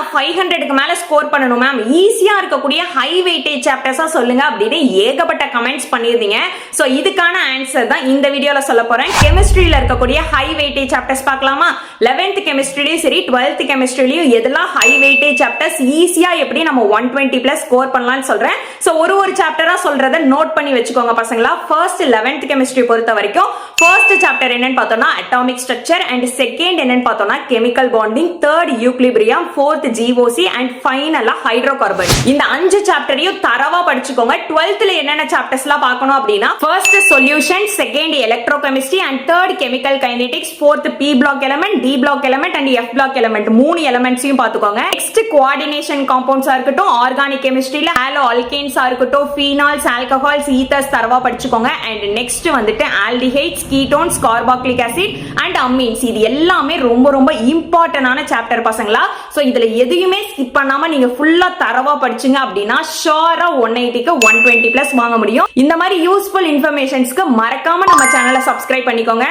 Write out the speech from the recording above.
நான் 500க்கு மேல ஸ்கோர் பண்ணணும் மேம், ஈஸியா இருக்கக்கூடிய ஹை வெயிட்டேஜ் சாப்டர்ஸா சொல்லுங்க அப்படின்னு ஏகப்பட்ட கமெண்ட்ஸ் பண்ணிருந்தீங்க. சோ இதுக்கான ஆன்சர் தான் இந்த வீடியோல சொல்ல போறேன். கெமிஸ்ட்ரியில இருக்கக்கூடிய ஹை வெயிட்டேஜ் சாப்டர்ஸ் பார்க்கலாமா? 11th கெமிஸ்ட்ரிலயும் சரி 12th கெமிஸ்ட்ரிலயும் எதெல்லாம் ஹை வெயிட்டேஜ் சாப்டர்ஸ் ஈஸியா எப்படி நம்ம 120 பிளஸ் ஸ்கோர் பண்ணலாம்னு சொல்றேன். சோ ஒரு சாப்டரா சொல்றத நோட் பண்ணி வச்சுக்கோங்க பசங்களா. ஃபர்ஸ்ட் 11th கெமிஸ்ட்ரி பொறுத்த வரைக்கும் ஃபர்ஸ்ட் சாப்டர் என்னன்னு பார்த்தோம்னா அட்டாமிக் ஸ்ட்ரக்சர், அண்ட் செகண்ட் என்னன்னு பார்த்தோம்னா chemical bonding, third equilibrium, fourth GOC, and ஃபைனலா ஹைட்ரோகார்பன். இந்த 5 சாப்டரையும் தரவா படிச்சுக்கோங்க. 12th என்னென்ன சாப்டர்ஸ்லாம் பார்க்கணும் அப்படின்னா first solution, second electrochemistry, and third chemical kinetics, fourth P block element, D block element, and F block element 3 எலிமெண்ட்ஸையும் பார்த்துக்கோங்க. நெக்ஸ்ட் கோஆர்டினேஷன் காம்பவுண்ட்ஸா இருக்கட்டும், ஆர்கானிக் கெமிஸ்ட்ரியில ஹாலோ அல்கேன்ஸா இருக்கட்டும், ஃபீனால்ஸ், ஆல்கஹால்ஸ், ஈத்தர்ஸ் தரவா படிச்சுக்கோங்க. அண்ட் நெக்ஸ்ட் வந்துட்டு aldehydes, ketones, carboxylic acid and amines. இது எல்லாமே ரொம்ப ரொம்ப இம்பார்ட்டன்டான சாப்டர் பசங்களா. சோ இதுல எதையுமே ஸ்கிப் பண்ணாம நீங்க ஃபுல்லா தரவா படிச்சீங்க அப்படின்னா ஷூரா 180க்கு 120 பிளஸ் வாங்க முடியும். இந்த மாதிரி யூஸ்ஃபுல் இன்ஃபர்மேஷன்ஸ்க்கு மறக்காம நம்ம சேனலை சப்ஸ்கிரைப் பண்ணிக்கோங்க.